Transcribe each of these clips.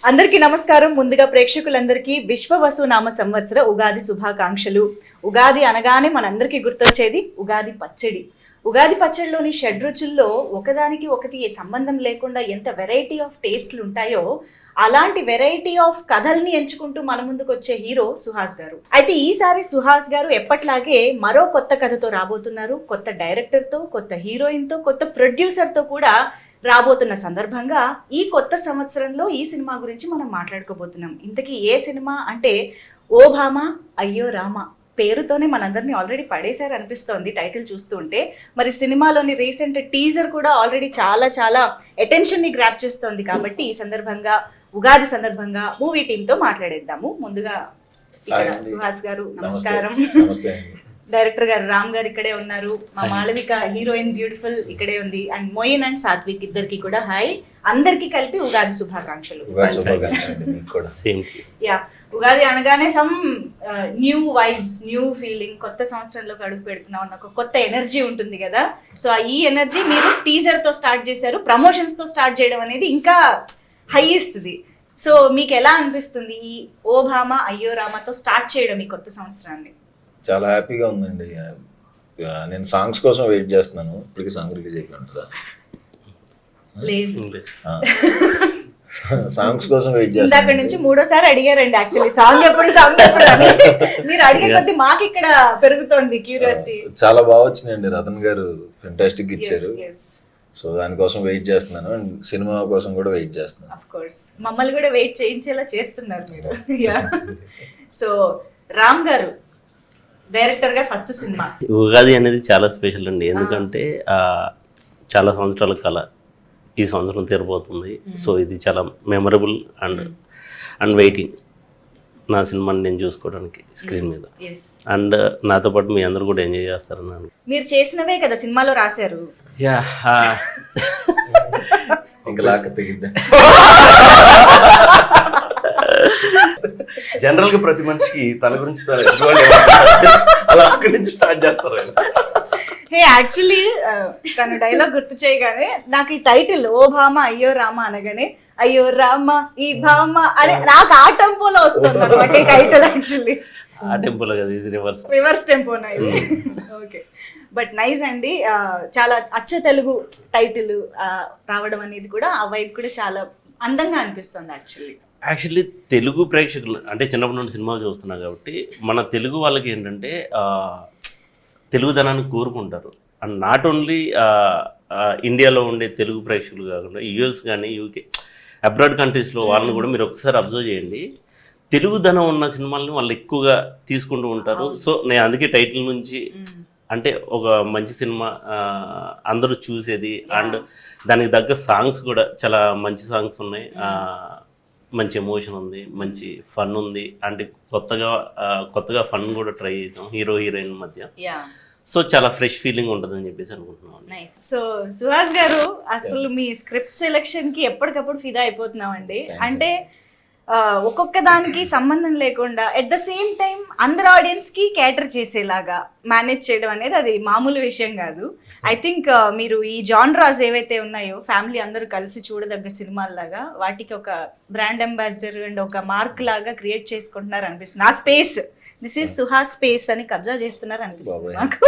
అందరికీ నమస్కారం. ముందుగా ప్రేక్షకులందరికీ విశ్వవసు నామ సంవత్సర ఉగాది శుభాకాంక్షలు. ఉగాది అనగానే మనందరికీ గుర్తొచ్చేది ఉగాది పచ్చడి. ఉగాది పచ్చడిలోని షడ్రుచుల్లో ఒకదానికి ఒకటి సంబంధం లేకుండా ఎంత వెరైటీ ఆఫ్ టేస్ట్లు ఉంటాయో అలాంటి వెరైటీ ఆఫ్ కథల్ని ఎంచుకుంటూ మన ముందుకు వచ్చే హీరో సుహాస్ గారు. అయితే ఈసారి సుహాస్ గారు ఎప్పట్లాగే మరో కొత్త కథతో రాబోతున్నారు. కొత్త డైరెక్టర్తో, కొత్త హీరోయిన్తో, కొత్త ప్రొడ్యూసర్తో కూడా రాబోతున్న సందర్భంగా ఈ కొత్త సంవత్సరంలో ఈ సినిమా గురించి మనం మాట్లాడుకోబోతున్నాం. ఇంతకీ ఏ సినిమా అంటే ఓ భామ అయ్యో రామ పేరుతోనే మనందరినీ ఆల్రెడీ పడేశారు అనిపిస్తోంది టైటిల్ చూస్తూ ఉంటే. మరి సినిమాలోని రీసెంట్ టీజర్ కూడా ఆల్రెడీ చాలా అటెన్షన్ ని గ్రాప్ చేస్తోంది. కాబట్టి ఈ సందర్భంగా ఉగాది సందర్భంగా మూవీ టీమ్ తో మాట్లాడేద్దాము. ముందుగా ఇక్కడ సుహాస్ గారు నమస్కారం. డైరెక్టర్ గారు రామ్ గారు ఇక్కడే ఉన్నారు. మా మాళవిక హీరోయిన్ బ్యూటిఫుల్ ఇక్కడే ఉంది. అండ్ మోయిన్ అండ్ సాత్విక్ ఇద్దరికి కూడా హాయ్. అందరికి కలిపి ఉగాది శుభాకాంక్షలు. యా, ఉగాది అనగానే some new vibes, new feeling, కొత్త సంవత్సరంలోకి అడుగు పెడుతున్నాం అన్న ఒక కొత్త ఎనర్జీ ఉంటుంది కదా. సో ఈ ఎనర్జీ మీరు టీజర్ తో స్టార్ట్ చేశారు, ప్రమోషన్స్ తో స్టార్ట్ చేయడం అనేది ఇంకా హై ఇస్తుంది. సో మీకు ఎలా అనిపిస్తుంది ఈ ఓ భామ అయ్యో రామతో స్టార్ట్ చేయడం ఈ కొత్త సంవత్సరాన్ని? చాలా హ్యాపీగా ఉందండి. నేను సాంగ్స్ కోసం వెయిట్ చేస్తున్నాను. ఇప్పటికి సాంగ్ రిలీజ్ అయిపోయిందా? లేదు, సాంగ్స్ కోసం వెయిట్ చేస్తాను. అక్కడి నుంచి మూడోసారి అడిగారండి యాక్చువల్లీ సాంగ్ ఎప్పుడు అని. మీరు అడిగే కొద్ది మాకు ఇక్కడ పెరుగుతోంది క్యూరియాసిటీ. చాలా బాగా వచ్చినాయండి. రతన్ గారు ఫెంటాస్టిక్ ఇచ్చారు. సో దానికోసం వెయిట్ చేస్తున్నాను. అండ్ సినిమా కోసం కూడా వెయిట్ చేస్తున్నాను. ఆఫ్ కోర్స్ మమ్మల్ని కూడా వెయిట్ చేయించేలా చేస్తున్నారు మీరు. సో రామ్ గారు డైరెక్టర్ గా ఫస్ట్ సినిమా ఉగాది అనేది చాలా స్పెషల్ అండి. ఎందుకంటే చాలా సంవత్సరాల కళ ఈ సంవత్సరం తీరబోతుంది. సో ఇది చాలా మెమరబుల్ అండ్ వెయిటింగ్ నా సినిమాని నేను చూసుకోవడానికి స్క్రీన్ మీద. అండ్ నాతో పాటు మీ అందరూ కూడా ఎంజాయ్ చేస్తారని. మీరు చేసినవే కదా సినిమాలో రాశారు. యా, జనరల్ గా ప్రతి మనిషికి తన గురించి అలా అక్కడి నుంచి స్టార్ట్ చేస్తారు. యాక్చువల్లీ తను డైలాగ్ గుర్తు చేయగానే నాకు ఈ టైటిల్ ఓ భామ అయ్యో రామ అనగానే అయ్యో రామ ఈ భామ అని నాకు ఆ టెంపోలో వస్తుంది అనమాట ఈ టైటిల్. యాక్చువల్లీ ఆ టెంపోలో కదా, ఇది రివర్స్ టెంపోనా ఇది? ఓకే, బట్ నైస్ అండి. చాలా అచ్చ తెలుగు టైటిల్ రావడం అనేది కూడా ఆ వైపు కూడా చాలా అందంగా అనిపిస్తుంది. యాక్చువల్లీ తెలుగు ప్రేక్షకులు అంటే చిన్నప్పటి నుండి సినిమా చూస్తున్నా కాబట్టి మన తెలుగు వాళ్ళకి ఏంటంటే తెలుగుదనాన్ని కోరుకుంటారు. అండ్ నాట్ ఓన్లీ ఇండియాలో ఉండే తెలుగు ప్రేక్షకులు కాకుండా యూఎస్ కానీ యూకే అబ్రాడ్ కంట్రీస్లో వాళ్ళని కూడా మీరు ఒకసారి అబ్జర్వ్ చేయండి. తెలుగుదనం ఉన్న సినిమాలని వాళ్ళు ఎక్కువగా తీసుకుంటూ ఉంటారు. సో నేను అందుకే టైటిల్ నుంచి అంటే ఒక మంచి సినిమా అందరూ చూసేది. అండ్ దానికి తగ్గ సాంగ్స్ కూడా చాలా మంచి సాంగ్స్ ఉన్నాయి. మంచి ఎమోషన్ ఉంది, మంచి ఫన్ ఉంది. అంటే కొత్తగా ఫన్ కూడా ట్రై చేసాం హీరో హీరోయిన్ మధ్య. సో చాలా ఫ్రెష్ ఫీలింగ్ ఉంటుందని చెప్పేసి అనుకుంటున్నాం. సో సుహాస్ గారు అసలు మీ స్క్రిప్ట్ సెలెక్షన్ కి ఎప్పటికప్పుడు ఫిదా అయిపోతున్నామండి. అంటే ఒక్కొక్క దానికి సంబంధం లేకుండా ఎట్ ద సేమ్ టైం అందరు ఆడియన్స్ కి క్యాటర్ చేసేలాగా మేనేజ్ చేయడం అనేది అది మామూలు విషయం కాదు. ఐ థింక్ మీరు ఈ జాన్రాస్ ఏవైతే ఉన్నాయో ఫ్యామిలీ అందరూ కలిసి చూడదగ్గ సినిమాల్లాగా వాటికి ఒక బ్రాండ్ అంబాసిడర్ అండ్ ఒక మార్క్ లాగా క్రియేట్ చేసుకుంటున్నారు అనిపిస్తుంది. ఆ space this is Suhas space అని కబ్జా చేస్తున్నారు అనిపిస్తుంది నాకు.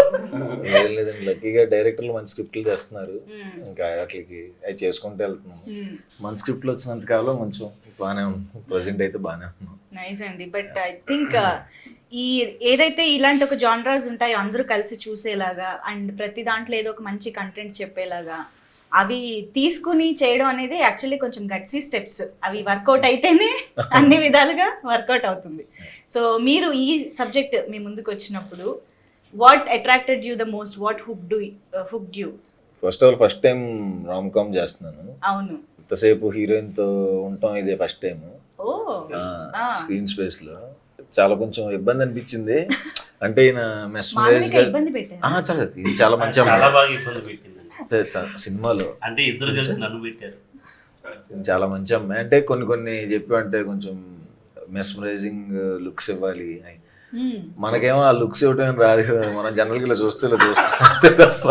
లేదండి, లక్కీగా డైరెక్టర్లు మంచి స్క్రిప్ట్లు చేస్తున్నారు. ఇంకా వాటికి అవి చేసుకుంటూ వెళ్తున్నాం. మన స్క్రిప్ట్లు వచ్చినంత కాలం కొంచెం బాగానే ఉంది. ప్రెసెంట్ అయితే బాగానే ఉన్నాం. నైస్ అండి. బట్ ఐ థింక్ ఈ ఏదైతే ఇలాంటి ఒక జానరాస్ ఉంటాయో అందరూ కలిసి చూసేలాగా అండ్ ప్రతి దాంట్లో ఏదో ఒక మంచి కంటెంట్ చెప్పేలాగా అవి తీసుకుని చేయడం అనేది యాక్చువల్లీ కొంచెం గట్సీ స్టెప్స్. అవి వర్కౌట్ అయితేనే అన్ని విధాలుగా వర్కౌట్ అవుతుంది. సో మీరు ఈ సబ్జెక్ట్ మీ ముందుకు వచ్చినప్పుడు what attracted you the most? What hooked you? First time rom com చేస్తున్నాను. అవును, ఇంతసేపు హీరోయిన్ తో ఉంటాం, ఇదే ఫస్ట్ టైం స్క్రీన్ స్పేస్ లో. చాలా కొంచెం ఇబ్బంది అనిపించింది. అంటే ఈయన మెస్మరైజ్ చాలా మంచి సినిమాలో అంటే ఇద్దరు కలిసి నన్ను పెట్టారు. చాలా మంచి అమ్మాయి. అంటే కొన్ని చెప్పి అంటే కొంచెం మెస్మరైజింగ్ లుక్స్ ఇవ్వాలి. మనకేమో ఆ లుక్స్ ఇవ్వటం రాదు కదా. మనం జనరల్ గా చూస్తాం తప్ప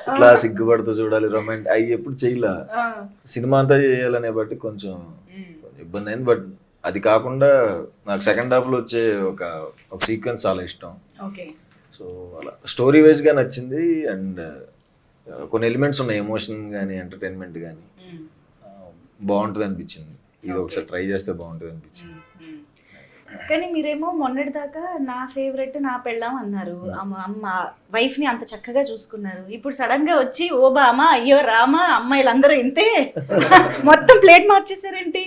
ఇట్లా సిగ్గుపడుతూ చూడాలి రొమాంటిక్ అవి ఎప్పుడు చేయలే. సినిమా అంతా చేయాలనే బట్టి కొంచెం ఇబ్బంది అయింది. బట్ అది కాకుండా నాకు సెకండ్ హాఫ్ లో వచ్చే ఒక సీక్వెన్స్ చాలా ఇష్టం. సో అలా స్టోరీ వైజ్ గా నచ్చింది. అండ్ కొన్ని ఎలిమెంట్స్ ఉన్నాయి, ఎమోషన్ కానీ ఎంటర్టైన్మెంట్ కానీ బాగుంటుంది అనిపించింది. ఇది ఒకసారి ట్రై చేస్తే బాగుంటుంది అనిపించింది. కానీ మీరేమో మొన్నటి దాకా నా ఫేవరెట్ నా పెళ్ళాం అన్నారు, అమ్మ వైఫ్ ని అంత చక్కగా చూసుకున్నారు. ఇప్పుడు సడన్ గా వచ్చి ఓ బామా అయ్యో రామా అమ్మాయిలందరూ ఇంతే మొత్తం ప్లేట్ మార్చేసారేంటి?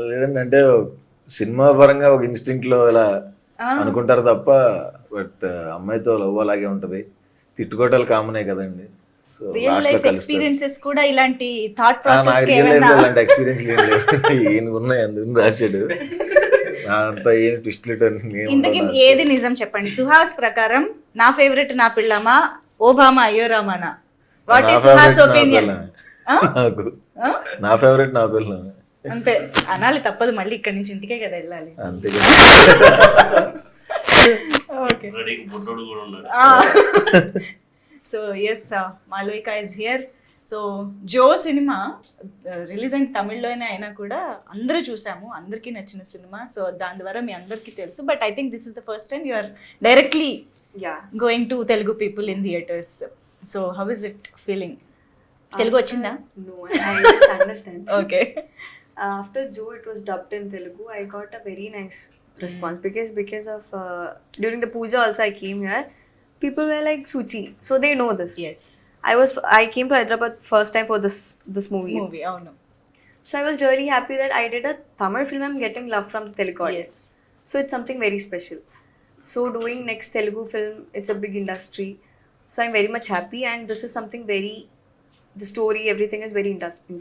లేదండి, అంటే సినిమా పరంగా ఒక ఇన్స్టింక్ట్ లో ఇలా అనుకుంటారు తప్ప, బట్ అమ్మాయితో లవ్ అలాగే ఉంటది. తిట్టుకోవటాలు కామనే కదండి. సో రియల్ లైఫ్ ఎక్స్పీరియన్సెస్ కూడా ఇలాంటి థాట్ ప్రాసెస్ నాకు రియల్ లైఫ్ లో అలాంటి ఎక్స్పీరియన్స్ ఏం ఉన్నాయి అందుకు రాశాడు. అంతా ఏం ట్విస్ట్లు ఇంతకీ ఏది నిజం చెప్పండి? సుహాస్ ప్రకారం నా ఫేవరెట్ నా పిల్లమా ఓబామా అయ్యో రామానా? What is Suhas opinion? నాకు నా ఫేవరెట్ నా పిల్లమా అంతే అనాలి, తప్పదు. మళ్ళీ ఇక్కడ నుంచి ఇంటికే కదా వెళ్ళాలి. అంతే. So yes, Malavika is here. So Joe సినిమా రిలీజ్ అయిన తమిళ్లోనే అయినా కూడా అందరూ చూసాము, అందరికీ నచ్చిన సినిమా. సో దాని ద్వారా మీ అందరికీ తెలుసు. But I think this is the first time you are directly going to Telugu people in theatres. So how is it feeling? Telugu వచ్చిందా? No, I just understand. Okay. After Joe, it was dubbed in Telugu. I got a very nice response because of during the puja also I came here. People were like Suchi, so they know this. Yes. I came to Hyderabad first time for this movie. అవును. So I was really happy that I did a Tamil film. I'm getting love from the Telugu audience. Yes. So it's something very special. So doing next Telugu film, it's a big industry. So I'm very much happy, and this is something very. The story, everything is very interesting.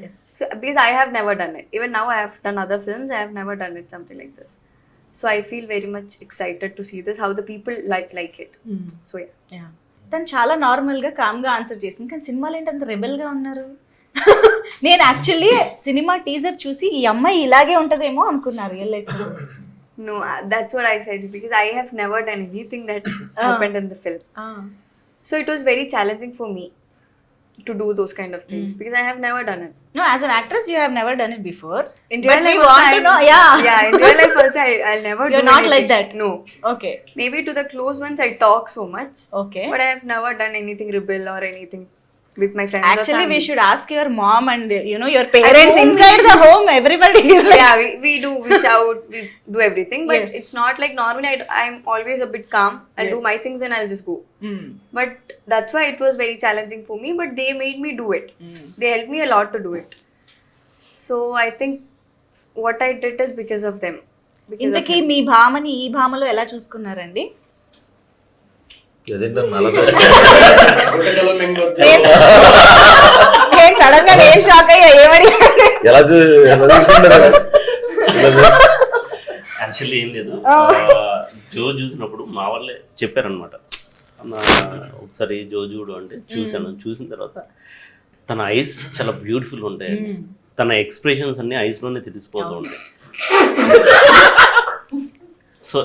Yes. So because I have never done it. Even now I have done other films, I have never done it something like this. So I feel very much excited to see this, how the people like it. So yeah. తను చాలా normal గా com గా answer చేసింది, కానీ సినిమాలో ఏంటి అంత rebel గా ఉన్నారు? నేను యాక్చువల్లీ సినిమా టీజర్ చూసి ఈ అమ్మాయి ఇలాగే ఉంటదేమో అనుకున్నారు రియల్ లైఫ్ లో. No, that's what I said, because I have never done anything that happened in the film. So it was very challenging for me to do those kind of things because I have never done it. No, as an actress you have never done it before. In real life want to know, yeah, in real life also I'll never do You're not anything. like that. No. Okay. Maybe to the close ones I talk so much. Okay. But I have never done anything rebel or anything with my friends. Actually we should ask your mom and your parents inside the home. Everybody is like yeah, we shout, we do everything, but Yes. it's not like normally I'm always a bit calm. I'll do Yes. my things and I'll just go. But that's why it was very challenging for me, but they made me do it. They helped me a lot to do it. So I think what I did is because of them. ఇంతకీ మీ భామని ఈ భామలో ఎలా చూసుకున్నారండి? నేను sudden గా ఏం shock అయ్యా, ఏమని ఎలా చూసుకుంటారు? యాక్చువల్లీ ఏం లేదు, జో చూసినప్పుడు మా వాళ్ళే చెప్పారనమాట, ఒకసారి జో చూడు అంటే చూశాను. చూసిన తర్వాత తన ఐస్ చాలా బ్యూటిఫుల్ ఉంటాయి, తన ఎక్స్ప్రెషన్స్ అన్ని ఐస్ లోనే తెలిసిపోతూ ఉంటాయి. సో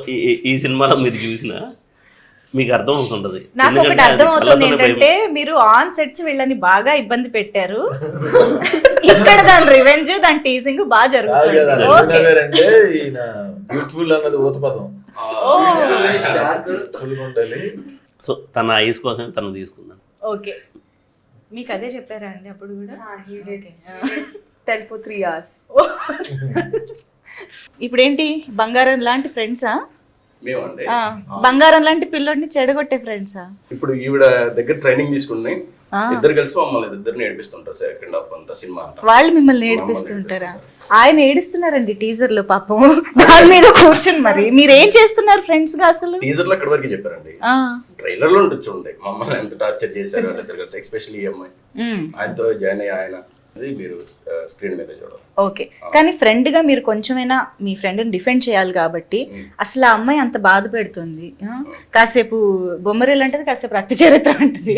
ఈ సినిమాలో మీరు చూసిన మీకు అర్థం అవుతుంటది. నాకు ఒకటి అర్థం అవుతుంది ఏంటంటే మీరు ఆన్ సెట్స్ వీళ్ళని బాగా ఇబ్బంది పెట్టారు, ఇక్కడ దాని రివెంజ్ దాని టీజింగ్ బాగా జరుగుతుంది. బ్యూటిఫుల్ అన్నది ఊతపదం. సో తన ఐస్ కోసం తను తీసుకున్నాను. ఓకే, మీకు అదే చెప్పారా అండి అప్పుడు కూడా? He did tell for 3 hours. ఇప్పుడు ఏంటి బంగారం లాంటి ఫ్రెండ్సా? మేమండి బంగారం లాంటి పిల్లోడిని చెడగొట్టే ఫ్రెండ్సా? ఇప్పుడు ఈవిడ దగ్గర ట్రైనింగ్ తీసుకున్నాయి, ఇద్దరు కలిసి మమ్మల్ని ఇద్దరు నేర్పిస్తుంటారు సెకండ్ హాఫ్ అంతా సినిమా అంతా. వాళ్ళు మిమ్మల్ని ఏడిపిస్తుంటారా? ఆయన ఏడుస్తున్నారండి టీజర్ లో పాపం, దాని మీద కూర్చుని. మరి మీరు ఏం చేస్తున్నారు ఫ్రెండ్స్ గా అసలు? టీజర్ లో అక్కడి వరకు చెప్పారండి, ట్రైలర్ లో ఉంటుంది చూడండి మమ్మల్ని ఎంత టార్చర్ చేశారు వాళ్ళిద్దరు కలిసి, ఎస్పెషల్లీ ఈ అమ్మాయి. ఆయనతో జాయిన్ అయ్యి ఆయన మీరు స్క్రీన్ మీద చూడాలి. ఓకే, కానీ ఫ్రెండ్ గా మీరు కొంచెమైనా మీ ఫ్రెండ్ ని డిఫెండ్ చేయాలి కాబట్టి. అసలు ఆ అమ్మాయి అంత బాధ పెడుతుంది, కాసేపు బొమ్మరీలు అంటది, కాసేపు రక్త చరిత్ర అంటది.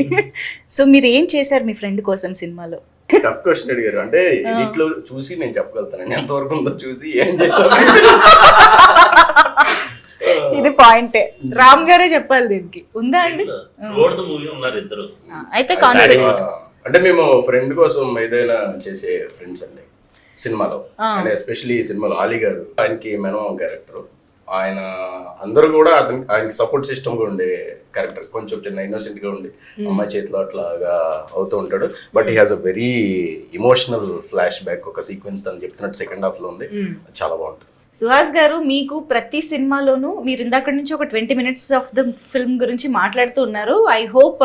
సో మీరు ఏం చేశారు మీ ఫ్రెండ్ కోసం సినిమాలో? టఫ్ క్వశ్చన్ అడిగారు. అంటే ఎడిట్ లో చూసి నేను చెప్పగలుగుతాను ఎంతవరకు ఉందో చూసి ఏం చేశాను. ఇది పాయింటే. రామ్ గారే చెప్పాలి దీనికి. ఉందా అండి? మూవీ ఉన్నారు ఇద్దరు. అయితే కాన్ఫిడెంట్. అంటే మేము ఫ్రెండ్ కోసం ఏదైనా చేసే ఫ్రెండ్స్ అండి సినిమాలో. అండ్ ఎస్పెషల్లీ ఈ సినిమాలో ఆలీ గారు, ఆయనకి మెనవం క్యారెక్టర్, ఆయన అందరూ కూడా ఆయనకి సపోర్ట్ సిస్టమ్ గా ఉండే క్యారెక్టర్. కొంచెం చిన్న ఇన్నోసెంట్ గా ఉండి అమ్మాయి చేతిలో అట్లాగా అవుతూ ఉంటాడు. But he has a very emotional flash back, ఒక సీక్వెన్స్ తను చెప్తున్నట్టు సెకండ్ హాఫ్ లో ఉంది, చాలా బాగుంటుంది. సుహాస్ గారు, మీకు ప్రతి సినిమాలోనూ మీరు ఇందాక నుంచి ఒక 20 minutes ఆఫ్ ద ఫిల్మ్ గురించి మాట్లాడుతూ ఉన్నారు. ఐ హోప్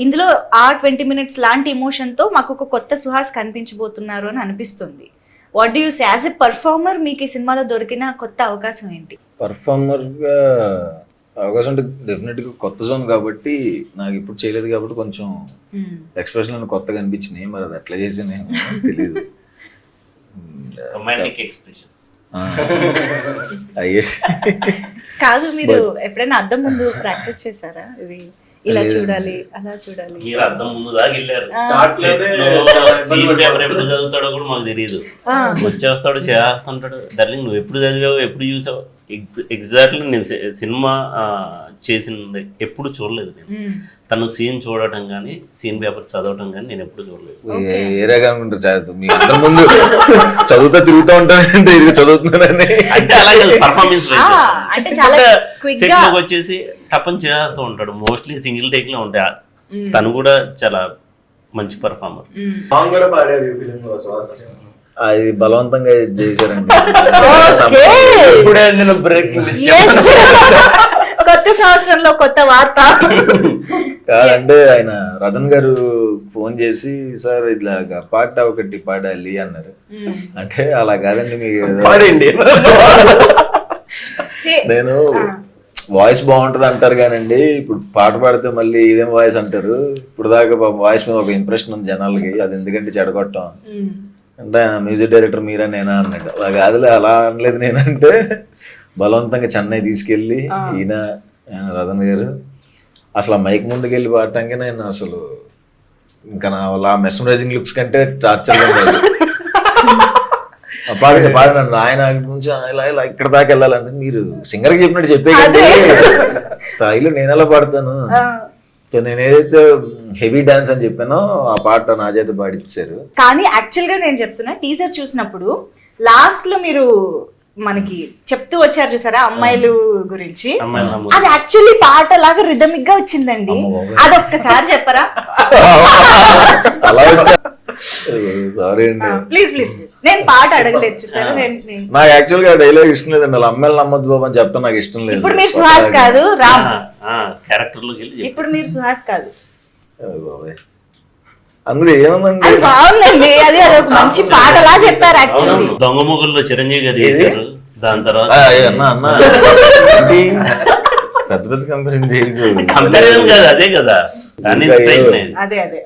ఇందులో ఆ 20 minutes లాంటి ఎమోషన్ తో మాకు ఒక కొత్త సుహాస్ కనిపించబోతున్నారు అని అనిపిస్తుంది. What do you say as a performer? మీకు ఈ సినిమాలో దొరికిన కొత్త అవకాశం ఏంటి? పర్ఫార్మర్ గా అవకాశం అంటే డెఫినెట్ గా కొత్త జోన్ కాబట్టి, నాకు ఇప్పుడు చేయలేదు కాబట్టి కొంచెం ఎక్స్ప్రెషన్ కొత్తగా అనిపించినాయి. మరి అది ఎట్లా చేసినా తెలియదు. రొమాంటిక్ ఎక్స్ప్రెషన్స్ అయ్యే కాదు, మీరు ఎప్పుడైనా అద్దం ముందు ప్రాక్టీస్ చేశారా? ఇది ఇలా చూడాలి, అలా చూడాలి. మీరు అర్థం ముందు దాకా వెళ్ళారు. సీన్ పేపర్ ఎప్పుడు చదువుతాడో కూడా మాకు తెలియదు. వచ్చేస్తాడు, చేస్తుంటాడు. డార్లింగ్ నువ్వు ఎప్పుడు చదివావు, ఎప్పుడు చూసావు? ఎగ్జాక్ట్లీ నేను సినిమా చేసింది ఎప్పుడు చూడలేదు. నేను తను సీన్ చూడటం కానీ సీన్ పేపర్ చదవటం కానీ నేను ఎప్పుడు చూడలేదు. ఏరేగా అనుకుంటారు మీ అందరి ముందు చదువుతా తిరుగుతూ ఉంటానంటే ఇది చదువుతున్నానని. అంటే అలాగే పర్ఫార్మెన్స్ అంటే చాలా సెట్ లోకి వచ్చేసి టపన్ చేస్తూ ఉంటాడు. మోస్ట్లీ సింగిల్ టేక్ లో ఉంటాయి. తను కూడా చాలా మంచి పర్ఫార్మర్. సాంగ్ కూడా పాడారు ఈ ఫిలిం లో శ్వాస. అది బలవంతంగా చేశారండి. బ్రేకింగ్ కొత్త సంవత్సరంలో కొత్త వార్త. కాదంటే ఆయన రతన్ గారు ఫోన్ చేసి సార్ ఇట్లాగా పాట ఒకటి పాడాలి అన్నారు. అంటే అలా కాదండి, మీకు పాడండి. నేను వాయిస్ బాగుంటది అంటారు కానండి, ఇప్పుడు పాట పాడితే మళ్ళీ ఇదేం వాయిస్ అంటారు. ఇప్పుడు దాకా వాయిస్ మీద ఒక ఇంప్రెషన్ ఉంది జనాలకి, అది ఎందుకంటే చెడగొట్టం అంటే మ్యూజిక్ డైరెక్టర్ మీరా నేనా అన్నాడు. అలా కాదులే, అలా అనలేదు. నేనంటే బలవంతంగా చెన్నై తీసుకెళ్ళి ఈయన రతన్ గారు అసలు ఆ మైక్ ముందుకు వెళ్ళి పాడటానికి నేను అసలు ఇంకా నా వాళ్ళ మెస్మరైజింగ్ లుక్స్ కంటే టార్చర్గా ఉండేది. పాడినండి ఆయన నుంచి ఇలా ఇలా ఇక్కడ దాకా వెళ్ళాలంటే మీరు సింగర్కి చెప్పినట్టు చెప్పే స్థాయిలో నేను ఎలా పాడతాను. సో నేను ఏదైతే హెవీ డాన్స్ అని చెప్పానో ఆ పాట నా చేత పాడిచ్చారు. కానీ యాక్చువల్ గా నేను చెప్తున్నా, టీజర్ చూసినప్పుడు లాస్ట్ లో మీరు మనకి చెప్తూ వచ్చారు చూసారా అమ్మాయిలు గురించి, అది యాక్చువల్లీ పాట లాగా రిథమిక్ గా వచ్చిందండి. అదొక్కసారి చెప్పరా? అలా వచ్చా సారీ అండి, ప్లీజ్ ప్లీజ్ ప్లీజ్. నేను పాట అడగలేదు చూసారా. నాకు యాక్చువల్ గా డైలాగ్ ఇష్టం లేదండి. అలా అమ్మాయిలు నమ్మద్దు బాబు అని చెప్తాను, నాకు ఇష్టం లేదు. ఇప్పుడు మీరు సుహాస్ కాదు, రామ్ క్యారెక్టర్ లోకి వెళ్ళి ఇప్పుడు మీరు సుహాస్ కాదు. అందులో ఏముందండి, అది బాగుందండి. అది అదొక మంచి పాటలా చెప్పారు యాక్చువల్లీ. దొంగ మొగుల్లో చిరంజీవి గారు చేశారు. దాని తర్వాత అన్నా అన్నా పెద్ద పెద్ద కంపెనీ చేయదు. కంపారిజన్ కాదు, అదే కదా. అదే అదే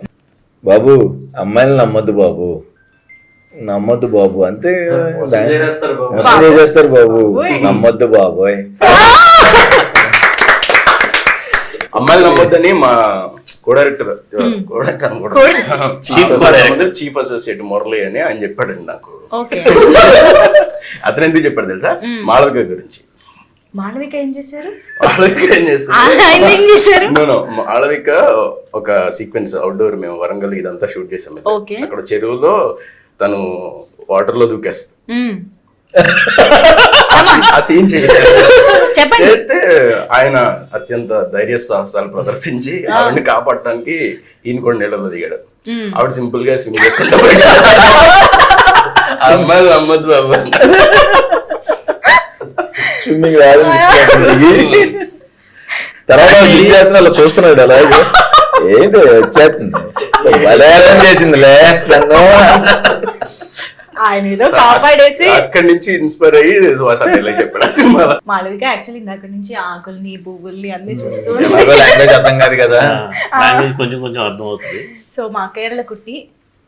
బాబు అమ్మాయిలు నమ్మద్దు బాబు, నమ్మద్దు బాబు అంతే. మోసం చేసేస్తారు బాబు, నమ్మద్దు బాబోయ్. అమ్మాయిలు నమ్మొద్దని మా డైరెక్టర్ చీఫ్ అసోసియేట్ మురళి అని ఆయన చెప్పాడండి నాకు. అతను ఎందుకు చెప్పాడు తెలుసా? మాళవిక గురించి. మాళవిక ఏం చేశారు? మాళవిక ఒక సీక్వెన్స్ అవుట్డోర్, మేము వరంగల్ ఇదంతా షూట్ చేసాం. అక్కడ చెరువులో తను వాటర్ లో దూకేస్తుంది. ఆ సీన్ చేస్తే ఆయన అత్యంత ధైర్య సాహసాలు ప్రదర్శించి ఆవిడని కాపాడటానికి ఈయన కూడా నీళ్ళలో దిగాడు. ఆవిడ సింపుల్ గా స్విమ్ చేసుకుంటా అమ్మాయిలు నమ్మద్దు అమ్మాయి స్విమ్మింగ్ రాదు. తర్వాత స్విమ్ చేస్తున్నా అలా చూస్తున్నాడు. అలాగే ఏంటి వచ్చేస్తుంది బలయాలం చేసిందిలే నన్ను. ఆయన ఏదో కాపాడేసి అక్కడి నుంచి ఇన్స్పైర్ అయ్యి చెప్పాడు సినిమాలో. మాళవిక యాక్చువల్లీ ఇందాక నుంచి ఆకుల్ని పువ్వుల్ని అన్ని చూస్తూ లాంగ్వేజ్ అర్థం కాదు కదా, లాంగ్వేజ్ కొంచెం కొంచెం అర్థం అవుతుంది. సో మా కేరళ కుట్టి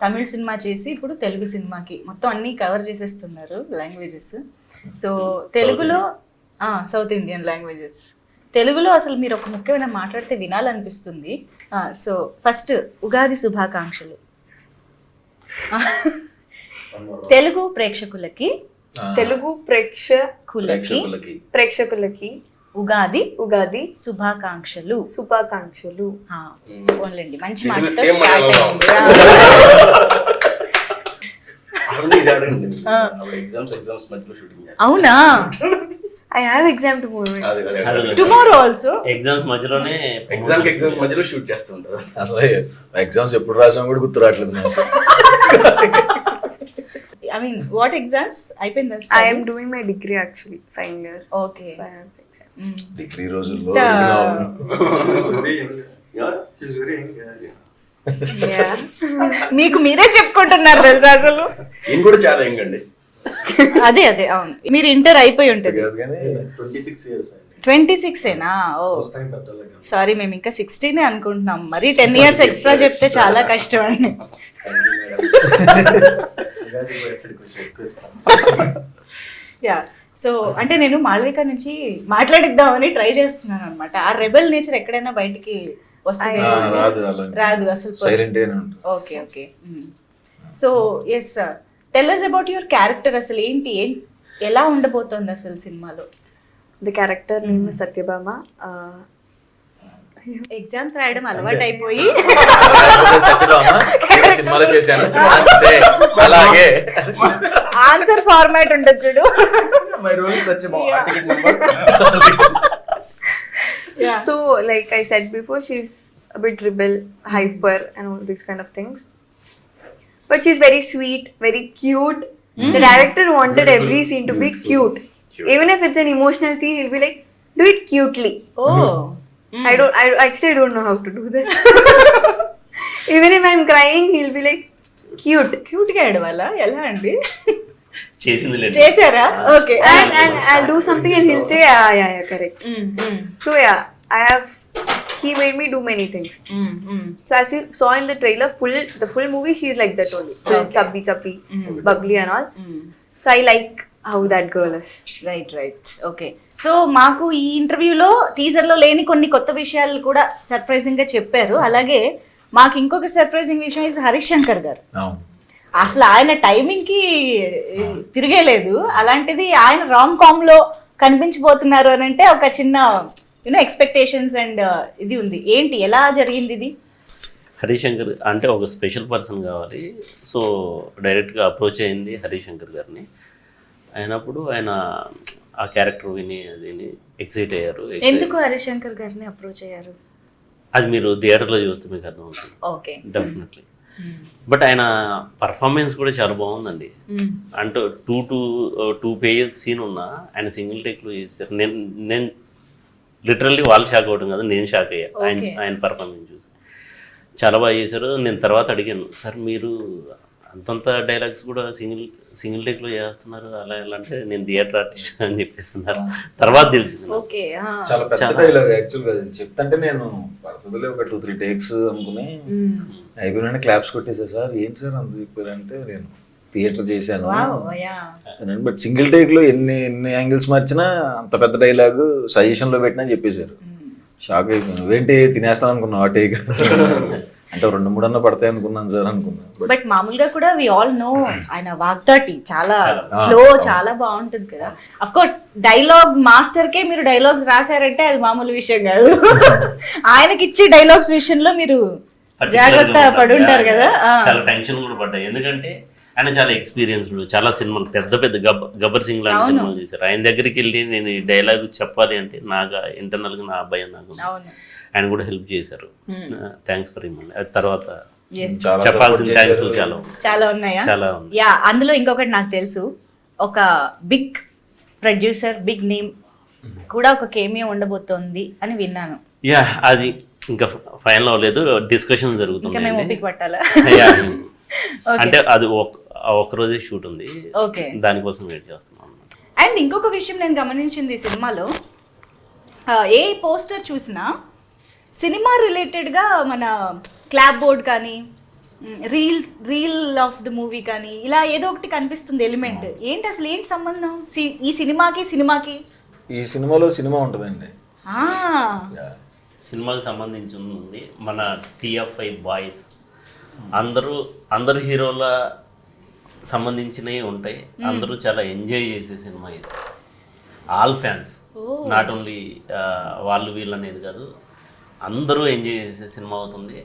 తమిళ సినిమా చేసి ఇప్పుడు తెలుగు సినిమాకి మొత్తం అన్ని కవర్ చేసేస్తున్నారు లాంగ్వేజెస్. సో తెలుగులో సౌత్ ఇండియన్ లాంగ్వేజెస్, తెలుగులో అసలు మీరు ఒక ముఖ్యమైన మాట్లాడితే వినాలనిపిస్తుంది. సో ఫస్ట్ ఉగాది శుభాకాంక్షలు. తెలుగు ప్రేక్షకులకి తెలుగు కులకి ప్రేక్షకులకి ఉగాది ఉగాది శుభాకాంక్షలు. శుభాకాంక్షలు. పోన్లేండి, మంచి ఇది మాటతో same స్టార్ట్ మలయాళంలో అయింది. ఎగ్జామ్స్ మధ్యలో షూటింగ్ అవునా? I have exam tomorrow. Tomorrow also exams మధ్యలోనే ఎగ్జామ్ మధ్యలో షూట్ చేస్తుంటారు. అసలు ఎగ్జామ్స్ ఎప్పుడు రాసాం కూడా గుర్తు రావట్లేదు నాకు. ఐ మీన్ వాట్ ఎగ్జామ్స్ అయిపోయిందా? I am doing my degree actually, final year. Okay. So I have exam. Degree రోజుల్లో Yeah. మీకు మీరే చెప్పుకుంటున్నారు తెలుసా అసలు. ఈయన కూడా చాలా యంగ్ అండి. అదే అవును, మీరు ఇంటర్ అయిపోయి ఉంటుంది. కాదు కానీ 26 years అండి. 26 ఏనా? ఓ సారీ, మేము ఇంకా 16 అనుకుంటున్నాం. మరి 10 years ఎక్స్ట్రా చెప్తే చాలా కష్టం అండి. యా, సో అంటే నేను మాళవిక నుంచి మాట్లాడిద్దామని ట్రై చేస్తున్నాను అనమాట. ఆ రెబెల్ నేచర్ ఎక్కడైనా బయటికి వస్తుంది? రాదు అసలు. Silent okay. So yes sir, tell us about your character. అసలు ఏంటి ఎలా ఉండబోతోంది అసలు సినిమాలో? The character name is Satyabhama. Exams రాయడం అలవాటు అయిపోయి సినిమాలో చేశాను అంతే, అలాగే ఆన్సర్ ఫార్మాట్ ఉండదు చూడు. My role is Satyabhama. Ticket number. So like I said before, she's a bit rebel, hyper and all these kind of things. But she's very sweet, very cute. The director wanted every scene to be cute. Even if it's an emotional scene, he'll be like, do it cutely. Oh I actually don't know how to do that. Even if I'm crying, he'll be like, cute. Cute గా ఏడవాలా? ఎలా అండి? చేసింది లేదు. చేశారా? Okay. And I'll do something and he'll say, yeah, correct. So yeah, he made me do many things. So as you saw in the trailer, the full movie, she's like that only. Chubby, bubbly and all. So I like how that girl is. Right. Okay. So మాకు ఈ ఇంటర్వ్యూలో teaser లో లేని కొన్ని కొత్త విషయాలు కూడా surprising గా చెప్పారు. అలాగే మాకు ఇంకొక సర్ప్రైజింగ్ విషయం ఇస్ హరీష్ శంకర్ గారు. అసలు ఆయన టైమింగ్ కి తిరిగేలేదు. అలాంటిది ఆయన రామ్ కామ్ లో కనిపించబోతున్నారు అని అంటే ఒక చిన్న ఎక్స్పెక్టేషన్స్ అండ్ ఇది ఉంది. ఏంటి, ఎలా జరిగింది ఇది? హరిశంకర్ అంటే ఒక స్పెషల్ పర్సన్ కావాలి. సో డైరెక్ట్గా అప్రోచ్ అయింది హరిశంకర్ గారిని. అయినప్పుడు ఆయన ఆ క్యారెక్టర్ విని ఎక్సైట్ అయ్యారు. ఎందుకు హరీష్ శంకర్ గారిని అప్రోచ్ అయ్యారు? అది మీరు థియేటర్లో చూస్తే మీకు అర్థమవుతుంది. Okay, definitely. బట్ ఆయన పర్ఫార్మెన్స్ కూడా చాలా బాగుందండి. అంటే 2 pages సీన్ ఉన్నా ఆయన సింగిల్ టేక్లో చేశారు. నేను లిటరల్లీ వాళ్ళు షాక్ అవ్వడం కదా, నేను షాక్ అయ్యా ఆయన పర్ఫార్మెన్స్ చూసి. చాలా బాగా చేశారు. నేను తర్వాత అడిగాను, సార్ మీరు అంతంత డైలాగ్స్ కూడా సింగిల్ టేక్లో చేస్తున్నారు అలా ఎలా అంటే, నేను థియేటర్ ఆర్టిస్ట్ అని చెప్పేస్తున్నారు. తర్వాత తెలిసింది. చాలా పెద్ద డైలాగ్ యాక్చువల్గా చెప్తుంటే నేను పడుతుందిలే ఒక 2-3 టేక్స్ అనుకుని అయిపోయినా క్లాప్స్ కొట్టేసా. సార్ ఏంటి సార్ అంత చెప్పారంటే, నేను థియేటర్ చేశాను బట్ సింగిల్ టేక్ లో ఎన్ని యాంగిల్స్ మార్చినా అంత పెద్ద డైలాగ్ సజెషన్ లో పెట్టినా చెప్పేశారు. షాక్ అయిపోయాను. ఏంటి తినేస్తాను అనుకున్నా ఆ టేక్ అంటే 2-3 అన్న పడతాయి అనుకున్నాను సార్ అనుకున్నాను. బట్ మామూలుగా కూడా వి ఆల్ నో ఆయన వాగ్దాటి చాలా ఫ్లో చాలా బాగుంటుంది కదా. అఫ్ కోర్స్ డైలాగ్ మాస్టర్ కే మీరు డైలాగ్స్ రాశారంటే అది మామూలు విషయం కాదు. ఆయనకి ఇచ్చే డైలాగ్స్ విషయంలో మీరు జాగ్రత్త పడి ఉంటారు కదా. చాలా టెన్షన్ కూడా పడ్డాయి. ఎందుకంటే ఆయన చాలా ఎక్స్పీరియన్స్డ్, చాలా సినిమాలు పెద్ద గబ్బర్ సింగ్ లాంటి సినిమాలు చేశారు. ఆయన దగ్గరికి వెళ్ళి నేను ఈ డైలాగ్ చెప్పాలి అంటే నాకు ఇంటర్నల్ గా నా భయం నాకు. ఆయన కూడా హెల్ప్ చేశారు. Thanks for him. తర్వాత చెప్పాల్సిన థ్యాంక్స్ చాలా ఉన్నాయా? చాలా ఉంది. యా, అందులో ఇంకొకటి నాకు తెలుసు, ఒక బిగ్ ప్రొడ్యూసర్ బిగ్ నేమ్ కూడా ఒక కేమియో ఉండబోతోంది అని విన్నాను. యా, అది ఇంకా ఫైనల్ అవ్వలేదు, డిస్కషన్ జరుగుతుంది. మేము ఓపిక పట్టాలా? అంటే అది ఒక రోజే షూట్ ఉంది, దానికోసం వెయిట్ చేస్తున్నాం. అండ్ ఇంకొక విషయం నేను గమనించింది ఈ సినిమాలో, ఏ పోస్టర్ చూసినా సినిమా రిలేటెడ్గా మన క్లాప్ బోర్డ్ కానీ రీల్ ఆఫ్ ద మూవీ కానీ ఇలా ఏదో ఒకటి కనిపిస్తుంది ఎలిమెంట్. ఏంటి అసలు ఏంటి సంబంధం ఈ సినిమాకి? ఈ సినిమాలో సినిమా ఉంటుందండి. సినిమాకి సంబంధించి ఉంది. మన TFI బాయ్స్ అందరూ హీరోల సంబంధించినవి ఉంటాయి. అందరూ చాలా ఎంజాయ్ చేసే సినిమా ఇది. ఆల్ ఫ్యాన్స్, నాట్ ఓన్లీ వాళ్ళు వీళ్ళు అనేది కాదు, అందరూ ఎంజాయ్ చేసే సినిమా అవుతుంది.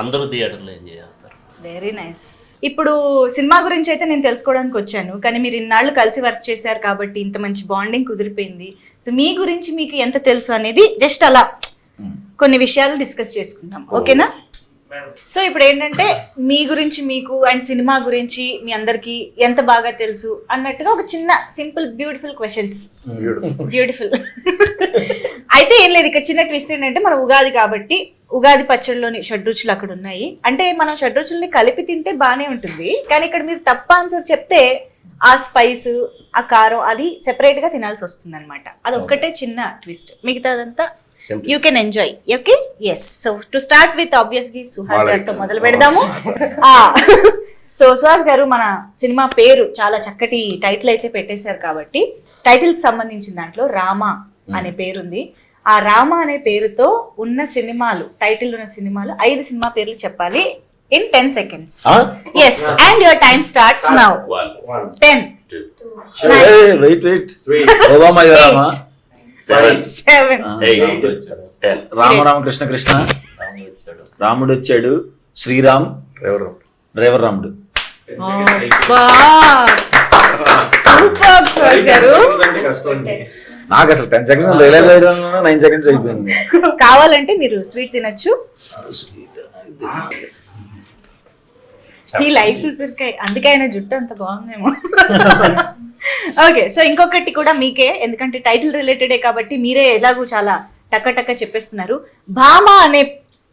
అందరూ థియేటర్లో ఎంజాయ్ చేస్తారు. Very nice. ఇప్పుడు సినిమా గురించి అయితే నేను తెలుసుకోవడానికి వచ్చాను, కానీ మీరు ఇన్నాళ్ళు కలిసి వర్క్ చేశారు కాబట్టి ఇంత మంచి బాండింగ్ కుదిరిపోయింది. సో మీ గురించి మీకు ఎంత తెలుసు అనేది జస్ట్ అలా కొన్ని విషయాలు డిస్కస్ చేసుకుందాం, ఓకేనా? సో ఇప్పుడు ఏంటంటే మీ గురించి మీకు అండ్ సినిమా గురించి మీ అందరికి ఎంత బాగా తెలుసు అన్నట్టుగా ఒక చిన్న సింపుల్ బ్యూటిఫుల్ క్వశ్చన్స్. బ్యూటిఫుల్. అయితే ఏం లేదు, ఇక్కడ చిన్న ట్విస్ట్ ఏంటంటే మన ఉగాది కాబట్టి ఉగాది పచ్చడిలోని షడ్రుచులు అక్కడ ఉన్నాయి. అంటే మనం షడ్రుచుల్ని కలిపి తింటే బానే ఉంటుంది, కానీ ఇక్కడ మీరు తప్ప ఆన్సర్ చెప్తే ఆ స్పైస్ ఆ కారం అది సెపరేట్ గా తినాల్సి వస్తుంది అనమాట. అది ఒక్కటే చిన్న ట్విస్ట్, మిగతాదంతా you can enjoy. Okay, yes. So to start with obviously Suhas గారితో మొదలు పెడదాము. సో సుహాస్ గారు, మన సినిమా పేరు చాలా చక్కటి టైటిల్ అయితే పెట్టేశారు కాబట్టి టైటిల్ కి సంబంధించిన దాంట్లో రామ అనే పేరుంది. ఆ రామ అనే పేరుతో ఉన్న సినిమాలు, టైటిల్ ఉన్న సినిమాలు 5 సినిమా పేర్లు చెప్పాలి in 10 seconds. Yes, and your time starts now. 10 wait Obama Rama 7 10 Rama Krishna Krishna రాముడు వచ్చాడు శ్రీరామ్ డ్రైవర్ రాముడు. సూపర్ సుహాస్ గారు. నాకు అసలు 10 seconds రియలైజ్ అయ్యడం 9 seconds అయిపోయింది. కావాలంటే మీరు స్వీట్ తినొచ్చు. ఈ లైఫ్ ఉసిరికాయ, అందుకే ఆయన జుట్టు అంత బాగుందేమో. ఓకే, సో ఇంకొకటి కూడా మీకే, ఎందుకంటే టైటిల్ రిలేటెడే కాబట్టి మీరే ఎలాగూ చాలా టక్క చెప్పేస్తున్నారు. భామ అనే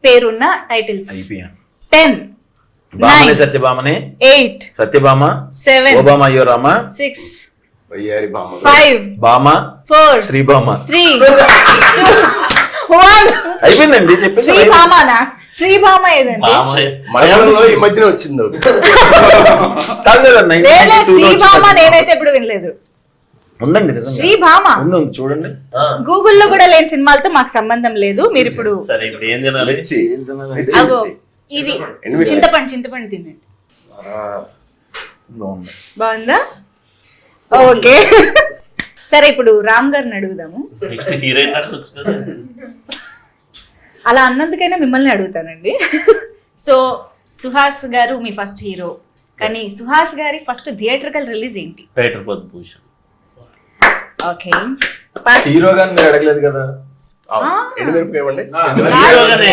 పేరున్న టైటిల్స్ 10 బామనే సత్యభామనే 8 సత్యభామ 7 ఓబామా అయ్యో రామ 6 వయ్యారి భామ 5 బామ 4 శ్రీభామ 3 2 1. అయిపోయిందండి చెప్పింది. శ్రీభామనా? శ్రీభామ ఏదండి? మలయాళంలో ఈ మధ్యన వచ్చింది. కాదు కదా, లేలే, 92 లో శ్రీభామ వచ్చిన నేనైతే ఎప్పుడు వినలేదు. ఉందండి నిజంగా శ్రీభామ ఉంది చూడండి. గూగుల్లో కూడా లేని సినిమాలతో మాకు సంబంధం లేదు. మీరు ఇప్పుడు సరే, ఇప్పుడు ఏం తినాలి? అగో ఇది చింతపండు తినండి. బాగుందా? ఓకే, సరే ఇప్పుడు రామ్ గారిని అడుగుదాము. హీరోయిన్ అడగొచ్చు కదా. అలా అన్నందుకైనా మిమ్మల్ని అడుగుతానండి. సో సుహాస్ గారు మీ ఫస్ట్ హీరో, కానీ సుహాస్ గారి ఫస్ట్ థియేటర్కల్ రిలీజ్ ఏంటి? పీటర్ పద్మభూషణ్. ఓకే, హీరో గారిని మీరు అడగలేదు కదా. ఎండుమిరపకాయ ఇవ్వండి. హీరోగానే.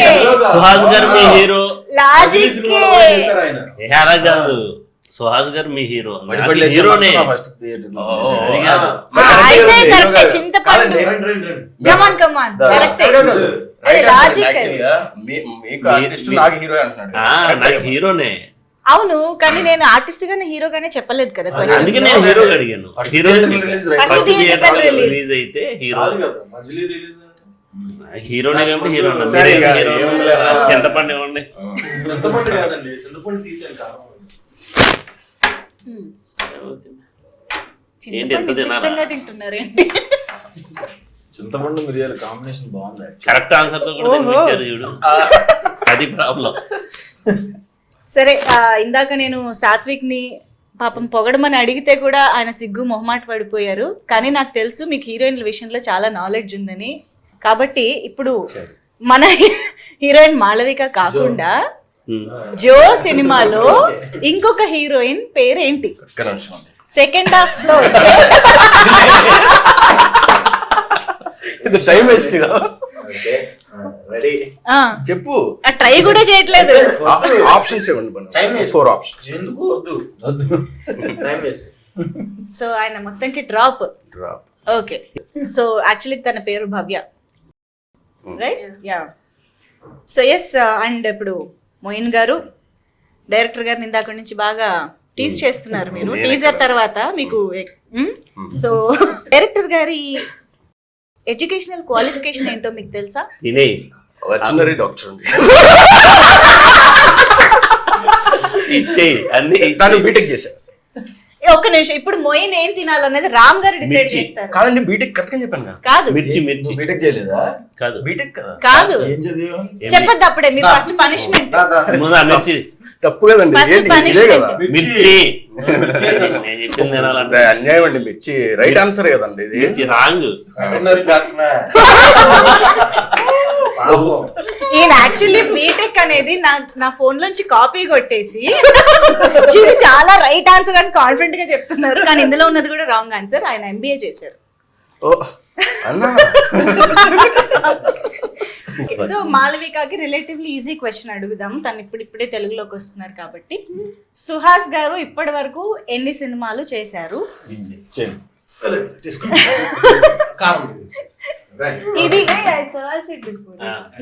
సుహాస్ గారు మీ హీరో. లాజిక్ అలా కాదు, సుహాస్ గారు మీ హీరో. హీరోనే. ఫస్ట్ థియేటర్ అది కాదు. అయితే కరెక్టే. చింతపండు కమాన్ కరెక్టే. అదే లాజిక్. మీకు ఆర్టిస్ట్ నాకు హీరో అంటున్నాడు. నాకు హీరోనే. అవును, కానీ నేను ఆర్టిస్ట్ గానే హీరో గానే చెప్పలేదు కదా. అందుకే నేను హీరో అడిగాను. హీరో రిలీజ్ అయితే హీరో హీరోనే కాబట్టి హీరో. చింతపండు ఇవ్వండి. ఏంటి ఎంత తినాలా? తింటున్నారేంటి? చింతపండు మిరియాల కాంబినేషన్ బాగుంది. కరెక్ట్ ఆన్సర్ తో కూడా తినిపించారు చూడు. అది ప్రాబ్లం. సరే, ఇందాక నేను సాత్విక్ ని పాపం పొగడమని అడిగితే కూడా ఆయన సిగ్గు మొహమాట పడిపోయారు. కానీ నాకు తెలుసు మీకు హీరోయిన్ల విషయంలో చాలా నాలెడ్జ్ ఉందని. కాబట్టి ఇప్పుడు మన హీరోయిన్ మాళవిక కాకుండా జో సినిమాలో ఇంకొక హీరోయిన్ పేరేంటి? సెకండ్ హాఫ్ లో వచ్చే టైం వేస్ట్ రెడీ చెప్పు. ట్రై కూడా చేయట్లేదు. ఆప్షన్స్ ఇవ్వండి. 4 ఆప్షన్స్. ఎందుకు వద్దు. సో ఆయన మొత్తంకి డ్రాప్. ఓకే, సో యాక్చువల్లీ తన పేరు Bhavya, right? Yeah. So yes, and ఇప్పుడు మోయిన్ గారు డైరెక్టర్ గారిని ఇందాక నుంచి బాగా టీజ్ చేస్తున్నారు మీరు. టీజర్ తర్వాత మీకు సో డైరెక్టర్ గారి ఎడ్యుకేషనల్ క్వాలిఫికేషన్ ఏంటో మీకు తెలుసా? వెటర్నరీ డాక్టర్ అండి. ఇచ్చేయి అన్ని. దాన్ని బీటెక్ చేశాను. ఒక్క నిమిషం, ఇప్పుడు మొయిన్ ఏం తినాలనేది రామ్ గారు డిసైడ్ మిర్చి. చేస్తారు. కాదండి బీటెక్ కరెక్ట్ గా చెప్పాను కదా. కాదు మిర్చి బీటెక్ చేయలేదా? కాదు బీటెక్ కదా. కాదు ఏం చదివా? చెప్పద్దు అప్పుడే, మీరు ఫస్ట్ పనిష్మెంట్. ముందు ఆ మిర్చి తప్పు కదండి, First ఏంటి ఇదే punishment. కదా. మిర్చి నేను చెప్పింది తినాలంటే అంటే అన్యాయం అండి, మిర్చి రైట్ ఆన్సర్ కదండి ఇది. మిర్చి రాంగ్. ఈయన యాక్చువల్లీ బీటెక్ అనేది నా ఫోన్ లోంచి కాపీ కొట్టేసి ఇది చాలా రైట్ ఆన్సర్ అని కాన్ఫిడెంట్ గా చెప్తున్నారు, కానీ ఇందులో ఉన్నది కూడా రాంగ్ ఆన్సర్. ఆయన ఎంబీఏ చేశారు. ఓ అన్నా సో మాళవికకి రిలేటివ్లీ ఈజీ క్వశ్చన్ అడుగుదాం, తను ఇప్పుడిప్పుడే తెలుగులోకి వస్తున్నారు కాబట్టి. సుహాస్ గారు ఇప్పటి వరకు ఎన్ని సినిమాలు చేశారు? ఇది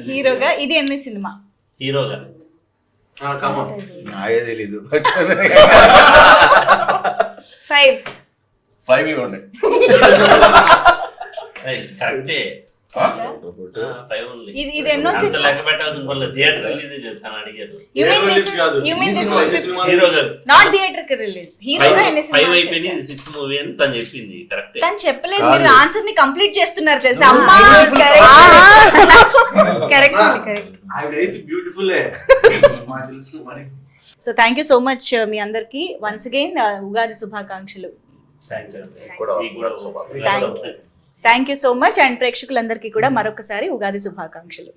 హీరోగా ఇది ఎన్ని సినిమా? హీరోగా నాకే తెలీదు. 5 ఇవ్వండి. కరెక్టే. ఇది ఎన్నో అంత లెక్క పెట్టాల్సిన పనులు థియేటర్ రిలీజ్ చెప్తాను అడిగారు. నాట్ థియేటర్ కి రిలీజ్, హీరోగా ఎన్ని 5 సినిమాలు అయిపోయింది, చేశారు? 6 మూవీ అని తను చెప్పింది. కరెక్టే. తను చెప్పలేదు, మీరు ఆన్సర్ ని కంప్లీట్ చేస్తున్నారు తెలుసా అమ్మా. Correct. So thank you so much మీ అందరికి వన్స్ అగైన్ ఉగాది శుభాకాంక్షలు. Thank you so much. And ప్రేక్షకులందరికీ కూడా మరొకసారి ఉగాది శుభాకాంక్షలు.